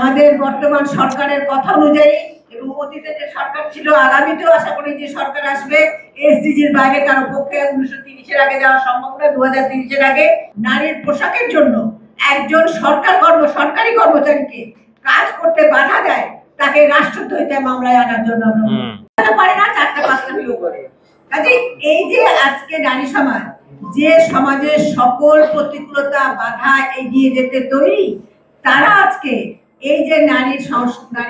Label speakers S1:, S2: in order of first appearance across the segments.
S1: আমাদের বর্তমান সরকারের কথা অনুযায়ী এবং অতীতে যে সরকার ছিল, আগামীতেও আশা করি যে সরকার আসবে, এসডিজির বাইরে কারো পক্ষে 1930-এর আগে যাওয়া সম্ভব নয়। 2030-এর আগে নারীর পোশাকের জন্য একজন সরকারি কর্মচারীকে কাজ করতে বাধা দেয়, তাকে রাষ্ট্রদ্রোহিতায় মামলায় আনার জন্য আমরা পারি না, 4টা-5টা বিয়ে করে। কাজে এই যে আজকে নারী সমাজ যে সমাজের সকল প্রতিকূলতা বাধা এগিয়ে যেতে তৈরি, তারা আজকে এই যে নারী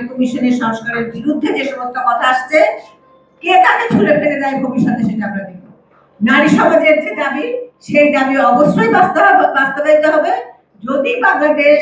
S1: কমিশনের সংস্কারের বিরুদ্ধে যে সমস্ত কথা আসছে, কে তাকে ছুঁড়ে ফেলে দেয় ভবিষ্যতে সেটা আমরা দেখব। নারী সমাজের যে দাবি, সেই দাবি অবশ্যই বাস্তবায়িত হবে যদি বাংলাদেশ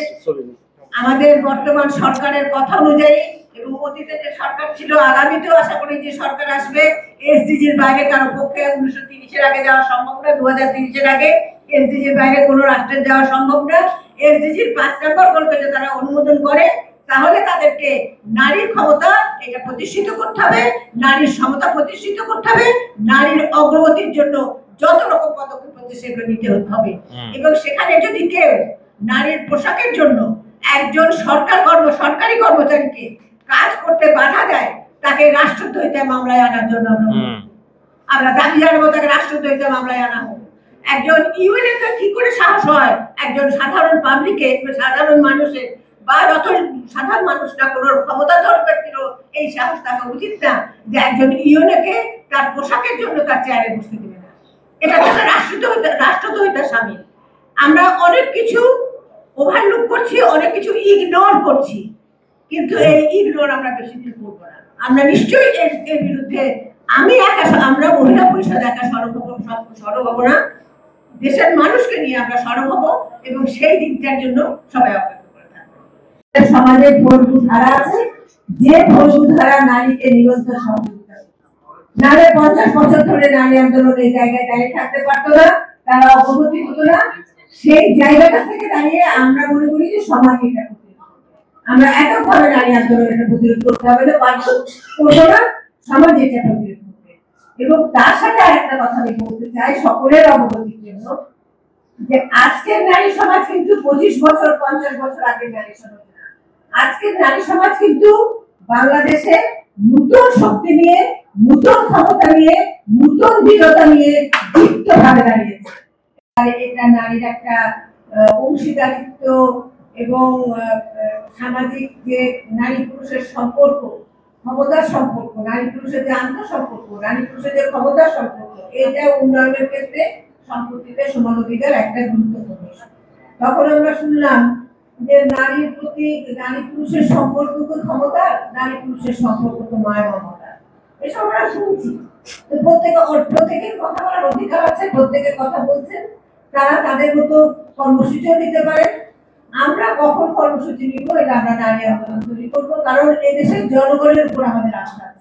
S1: আমাদের বর্তমান সরকারের কথা অনুযায়ী এবং অতীতে যে সরকার ছিল, আগামীতেও আশা করি যে সরকার আসবে, এসডিজির বাইরে কারো পক্ষে 1930-এর আগে যাওয়া সম্ভব না। 2030-এর আগে এসডিজির বাইরে কোনো রাষ্ট্রের যাওয়া সম্ভব না। এসডিজির 5 নম্বর গোলকে যদি তারা অনুমোদন করে, তাহলে তাদেরকে নারীর ক্ষমতা এটা প্রতিষ্ঠিত করতে হবে, নারীর সমতা প্রতিষ্ঠিত করতে হবে, নারীর অগ্রগতির জন্য যত রকম পদক্ষেপ হচ্ছে সেগুলো নিতে হবে। এবং সেখানে যদি কেউ নারীর পোশাকের জন্য একজন সরকারি কর্মচারীকে কাজ করতে বাধা দেয়, তাকে রাষ্ট্রদ্রোহিতায় মামলায় আনার জন্য আমরা দাবি জানাবো, তাকে রাষ্ট্রদ্রোহিতায় মামলায় আনা হোক। একজন ইউএনএ কি করে সাহস হয় একজন সাধারণ পাবলিকের, সাধারণ মানুষের, বা যত সাধারণ মানুষ না কোনো ক্ষমতাধর ব্যক্তিরও এই সাহস থাকা উচিত না যে একজন ইউএনএকে তার পোশাকের জন্য তার চেয়ারে বসতে দেবে না। এটা তাদের রাষ্ট্রদ্রোহিতার সামিল। আমরা অনেক কিছু ওভারলুক করছি, অনেক কিছু ইগনোর করছি, কিন্তু এই ইগনোর আমরা বেশি দিন করবো না। আমরা নিশ্চয়ই এর বিরুদ্ধে আমরা মহিলা পরিষদ একা সরব হব না, দেশের মানুষকে নিয়ে আমরা সরব হব এবং সেই দিকটার জন্য সবাই অপেক্ষা করে থাকবো। সমাজে ভোট ধারা আছে, যে ভোট ধারা নারীকে নিরন্তর সহযোগিতা নারে 50 বছর ধরে নারী আন্দোলন এই জায়গায় দাঁড়িয়ে থাকতে পারতো না, তারা অগ্রগতি হতো না। সেই জায়গাটা থেকে দাঁড়িয়ে আমরা মনে করি যে সমাজ এটা আমরা এককভাবে নারী আন্দোলন এটা প্রতিরোধ করতে হবে না, করবো না, সমাজ এটা প্রতিরোধ করবে। এবং তার সাথে আরেকটা কথা আমি বলতে চাই সকলের অবগতির জন্য, যে আজকের নারী সমাজ কিন্তু 25 বছর 50 বছর আগের নারী সমাজ না। আজকের নারী সমাজ কিন্তু বাংলাদেশে নতুন শক্তি নিয়ে, নতুন ক্ষমতা নিয়ে, নতুন দৃঢ়তা নিয়ে দীপ্তভাবে দাঁড়িয়েছে। এটা নারীর একটা অংশীদারিত্ব এবং সামাজিক যে নারী পুরুষের সম্পর্ক, ক্ষমতার সম্পর্ক, নারী পুরুষের যে আন্তঃসম্পর্ক, নারী পুরুষের যে ক্ষমতার সম্পর্ক, এটা উন্নয়নের ক্ষেত্রে সম্পত্তিতে সমান অধিকার একটা গুরুত্বপূর্ণ। তখন আমরা শুনলাম যে নারীর প্রতি নারী পুরুষের সম্পর্ক তো ক্ষমতা, নারী পুরুষের সম্পর্ক তো মায়া মমতা, এসব আমরা শুনছি। প্রত্যেকের কথা বলার অধিকার আছে, প্রত্যেকের কথা বলছেন, তারা তাদের মতো কর্মসূচিও নিতে পারেন। আমরা কখন কর্মসূচি নিব এটা আমরা নারী আন্দোলন তৈরি করবো, কারণ এদেশের জনগণের উপর আমাদের আস্থা আছে।